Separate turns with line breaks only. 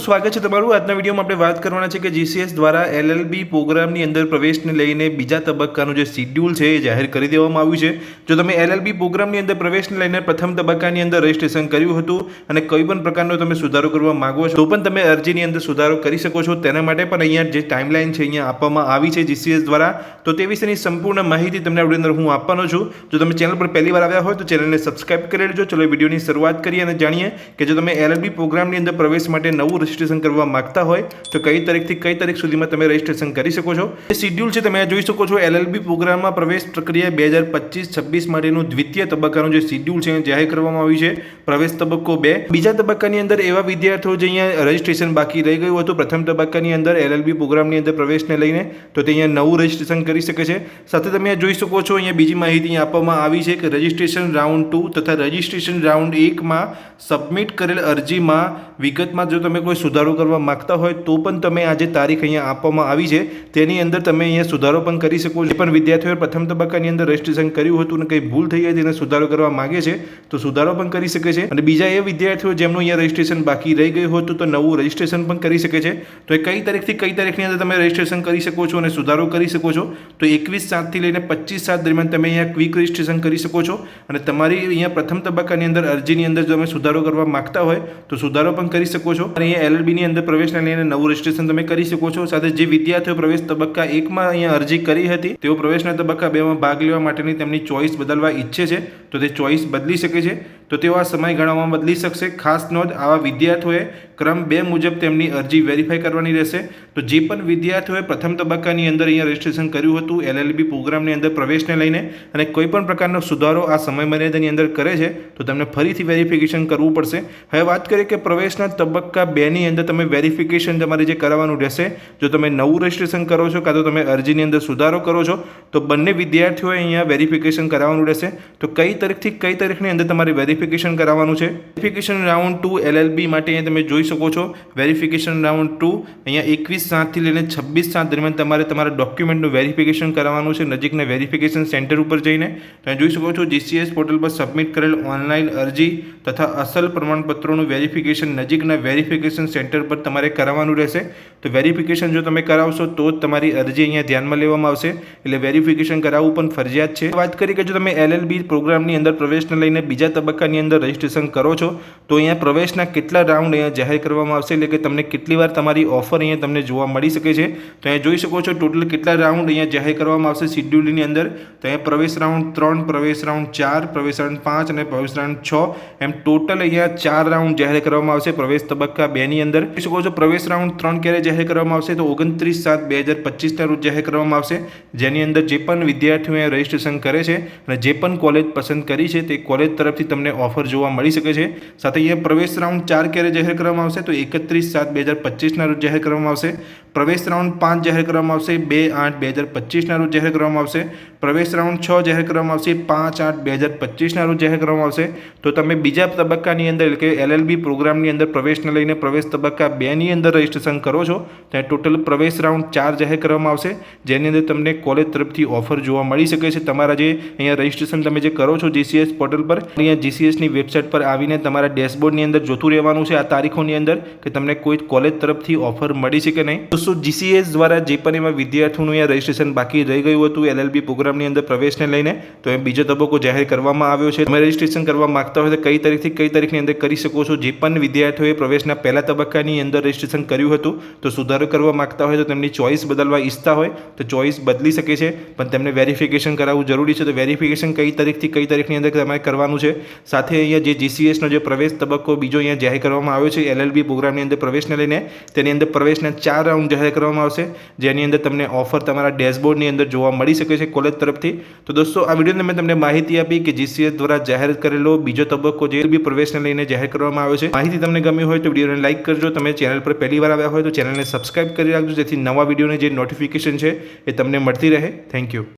સ્વાગત છે તમારું। આજના વિડીયોમાં આપણે વાત કરવાના છે કે જીસીએસ દ્વારા એલએલબી પ્રોગ્રામની અંદર પ્રવેશને લઈને બીજા તબક્કાનું જે શિડ્યુલ છે એ જાહેર કરી દેવામાં આવ્યું છે। જો તમે એલએલબી પ્રોગ્રામની અંદર પ્રવેશને લઈને પ્રથમ તબક્કાની અંદર રજિસ્ટ્રેશન કર્યું હતું અને કોઈ પણ પ્રકારનો તમે સુધારો કરવા માંગો છો તો પણ તમે અરજીની અંદર સુધારો કરી શકો છો। તેના માટે પણ અહીંયા જે ટાઈમલાઈન છે અહીંયા આપવામાં આવી છે જીસીએસ દ્વારા, તો તે વિશેની સંપૂર્ણ માહિતી તમને આ વિડીયોની અંદર હું આપવાનો છું। જો તમે ચેનલ પર પહેલી વાર આવ્યા હોય તો ચેનલને સબસ્ક્રાઇબ કરી લેજો। ચલો વિડીયોની શરૂઆત કરીએ અને જાણીએ કે જો તમે એલએલબી પ્રોગ્રામની અંદર પ્રવેશ માટે નવું રજિસ્ટ્રેશન કરવા માંગતા હોય તો કઈ તારીખથી કઈ તારીખ સુધીમાં તમે રજિસ્ટ્રેશન કરી શકો છો। એ શિડ્યુલ છે તમે જોઈ શકો છો। એલએલબી પ્રોગ્રામમાં પ્રવેશ પ્રક્રિયા 2025-26 માટેનું દ્વિતીય તબક્કાનું જે શિડ્યુલ છે જાહેર કરવામાં આવ્યું છે। પ્રવેશ તબક્કો 2 બીજા તબક્કાની અંદર એવા વિદ્યાર્થીઓ જે અહીંયા રજિસ્ટ્રેશન બાકી રહી ગયું હતું પ્રથમ તબક્કાની અંદર એલએલબી પ્રોગ્રામની અંદર પ્રવેશને લઈને, તો તે અહીંયા નવું રજિસ્ટ્રેશન કરી શકે છે। સાથે તમે જોઈ શકો છો અહીંયા બીજી માહિતી આપવામાં આવી છે કે રજિસ્ટ્રેશન રાઉન્ડ 2 તથા રજિસ્ટ્રેશન રાઉન્ડ 1 માં સબમિટ કરેલ અરજીમાં વિગતમાં જો તમે કોઈ સુધારો કરવા માંગતા હોય તો પણ તમે આજે તારીખ અહીંયા આપવામાં આવી છે તેની અંદર તમે અહીંયા સુધારો પણ કરી શકો છો। પણ વિદ્યાર્થીઓએ પ્રથમ તબક્કાની અંદર રજિસ્ટ્રેશન કર્યું હતું અને કંઈ ભૂલ થઈ જાય તેને સુધારો કરવા માંગે છે તો સુધારો પણ કરી શકે છે। અને બીજા એ વિદ્યાર્થીઓ જેમનું અહીંયા રજિસ્ટ્રેશન બાકી રહી ગયું હતું તો નવું રજિસ્ટ્રેશન પણ કરી શકે છે। તો એ કઈ તારીખથી કઈ તારીખની અંદર તમે રજિસ્ટ્રેશન કરી શકો છો અને સુધારો કરી શકો છો તો 21/7 થી લઈને 25/7 દરમિયાન તમે અહીંયા ક્વિક રજિસ્ટ્રેશન કરી શકો છો। અને તમારી અહીંયા પ્રથમ તબક્કાની અંદર અરજીની અંદર જો તમે સુધારો કરવા માંગતા હોય તો સુધારો પણ કરી શકો છો। અને અહીંયા એલએલબીની અંદર પ્રવેશને લઈને નવું રજિસ્ટ્રેશન તમે કરી શકો છો। સાથે જે વિદ્યાર્થીઓ પ્રવેશ તબક્કા 1 માં અહીંયા અરજી કરી હતી તેઓ પ્રવેશના તબક્કા 2 માં ભાગ લેવા માટેની તેમની ચોઇસ બદલવા ઈચ્છે છે તો તે ચોઇસ બદલી શકે છે। તો તેઓ આ સમયગાળામાં બદલી શકશે। ખાસ નોંધ, આવા વિદ્યાર્થીઓએ ક્રમ 2 મુજબ તેમની અરજી વેરીફાઈ કરવાની રહેશે। તો જે પણ વિદ્યાર્થીઓએ પ્રથમ તબક્કાની અંદર અહીંયા રજિસ્ટ્રેશન કર્યું હતું એલએલબી પ્રોગ્રામની અંદર પ્રવેશને લઈને અને કોઈ પણ પ્રકારનો સુધારો આ સમય મર્યાદાની અંદર કરે છે તો તમને ફરીથી વેરિફિકેશન કરવું પડશે। હવે વાત કરીએ કે પ્રવેશના તબક્કા 2 ની અંદર તમે વેરિફિકેશન તમારે જે કરાવવાનું રહેશે, જો તમે નવું રજિસ્ટ્રેશન કરો છો કાં તો તમે અરજીની અંદર સુધારો કરો છો તો બંને વિદ્યાર્થીઓએ અહીંયા વેરિફિકેશન કરાવવાનું રહેશે। તો કઈ તારીખથી કઈ તારીખની અંદર તમારે વેરિફિકેશન કરાવવાનું છે? વેરિફિકેશન રાઉન્ડ 2 એલએલબી માટે અહીંયા તમે જોઈ શકો છો। વેરિફિકેશન રાઉન્ડ 2 અહીંયા 21/7 થી લઈને 26/7 દરમિયાન તમારે તમારા ડોક્યુમેન્ટનું વેરિફિકેશન કરાવવાનું છે નજીકના વેરિફિકેશન સેન્ટર ઉપર જઈને। તમે જોઈ શકો છો જીસીએસ પોર્ટલ પર સબમિટ કરેલ ઓનલાઈન અરજી તથા અસલ પ્રમાણપત્રોનું વેરિફિકેશન નજીકના વેરિફિકેશન સેન્ટર પર તમારે કરાવવાનું રહેશે। તો વેરિફિકેશન જો તમે કરાવશો તો જ તમારી અરજી અહીંયા ધ્યાનમાં લેવામાં આવશે, એટલે વેરિફિકેશન કરાવવું પણ ફરજિયાત છે। વાત કરીએ કે જો તમે એલએલબી પ્રોગ્રામની અંદર પ્રવેશને લઈને બીજા તબક્કાની અંદર રજિસ્ટ્રેશન કરો છો તો અહીંયા પ્રવેશના કેટલા રાઉન્ડ અહીંયા જાહેર કરવામાં આવશે, એટલે કે તમને કેટલી વાર તમારી ઓફર અહીંયા તમને જોવા મળી શકે છે। તો અહીંયા જોઈ શકો છો ટોટલ કેટલા રાઉન્ડ અહીંયા જાહેર કરવામાં આવશે શિડ્યુલની અંદર। તો અહીંયા પ્રવેશ રાઉન્ડ 3, પ્રવેશ રાઉન્ડ 4, પ્રવેશ રાઉન્ડ 5 અને પ્રવેશ રાઉન્ડ 6 એમ ટોટલ અહીંયા 4 રાઉન્ડ જાહેર કરવામાં આવશે પ્રવેશ તબક્કા 2 ની અંદર। જોઈ શકો છો પ્રવેશ રાઉન્ડ 3 ક્યારે જાહેર કરવામાં આવશે તો 29/7/2025 ના રોજ જાહેર કરવામાં આવશે, જેની અંદર જે પણ વિદ્યાર્થીઓ રજિસ્ટ્રેશન કરે છે અને જે પણ કોલેજ પસંદ કરી છે તે કોલેજ તરફથી તમને ઓફર જોવા મળી શકે છે। સાથે અહીંયા પ્રવેશ રાઉન્ડ 4 ક્યારે જાહેર કરવામાં આવશે તો 31/7/2025 ના રોજ જાહેર કરવામાં આવશે। પ્રવેશ રાઉન્ડ 5 જાહેર કરવામાં આવશે 2/8/2025 ના રોજ જાહેર કરવામાં આવશે। પ્રવેશ રાઉન્ડ 6 જાહેર કરવામાં આવશે 5/8/2025 ના રોજ જાહેર કરવામાં આવશે। તો તમે બીજા તબક્કાની અંદર એટલે કે એલએલબી પ્રોગ્રામની અંદર પ્રવેશને લઈને પ્રવેશ તબક્કા 2 ની અંદર રજિસ્ટ્રેશન કરો છો ત્યાં ટોટલ પ્રવેશ રાઉન્ડ 4 જાહેર કરવામાં આવશે, જેની અંદર તમને કોલેજ તરફથી ઓફર જોવા મળી શકે છે। તમારા જે અહીંયા રજિસ્ટ્રેશન તમે જે કરો છો જીસીએસ પોર્ટલ પર, અહીંયા જીસીએસની વેબસાઇટ પર આવીને તમારા ડેશબોર્ડની અંદર જોતું રહેવાનું છે આ તારીખોની અંદર કે તમને કોઈ કોલેજ તરફથી ઓફર મળી છે કે નહીં। તો જીસીએસ દ્વારા જે પણ એમાં વિદ્યાર્થીઓનું અહીંયા રજિસ્ટ્રેશન બાકી રહી ગયું હતું એલએલબી પ્રોગ્રામની અંદર પ્રવેશને લઈને તો એ બીજો તબક્કો જાહેર કરવામાં આવ્યો છે। તમે રજિસ્ટ્રેશન કરવા માંગતા હોય તો કઈ તારીખથી કઈ તારીખની અંદર કરી શકો છો। જે પણ વિદ્યાર્થીઓએ પ્રવેશના પહેલા તબક્કાની અંદર રજિસ્ટ્રેશન કર્યું હતું તો સુધારો કરવા માંગતા હોય તો તેમની ચોઇસ બદલવા ઈચ્છતા હોય તો ચોઇસ બદલી શકે છે, પણ તેમને વેરિફિકેશન કરાવવું જરૂરી છે। તો વેરિફિકેશન કઈ તારીખથી કઈ તારીખની અંદર તમારે કરવાનું છે। સાથે અહીંયા જે જીસીએસનો જે પ્રવેશ તબક્કો બીજો અહીંયા જાહેર કરવામાં આવ્યો છે એલએલબી પ્રોગ્રામની અંદર પ્રવેશને લઈને, તેની અંદર પ્રવેશના 4 રાઉન્ડ જાહેર કરવામાં આવશે, જેની અંદર તમને ઓફર તમારા ડેશબોર્ડની અંદર જોવા મળી શકે છે કોલેજ તરફથી। તો દોસ્તો આ વિડીયોની મેં તમને માહિતી આપી કે જીસીએસ દ્વારા જાહેર કરેલો બીજો તબક્કો જે બી પ્રવેશને લઈને જાહેર કરવામાં આવ્યો છે। માહિતી તમને ગમી હોય તો વિડીયોને લાઇક કરજો। તમે ચેનલ પર પહેલી વાર આવ્યા હોય તો ચેનલને સબસ્ક્રાઇબ કરી રાખજો જેથી નવા વિડીયોની જે નોટિફિકેશન છે એ તમને મળતી રહે। Thank you.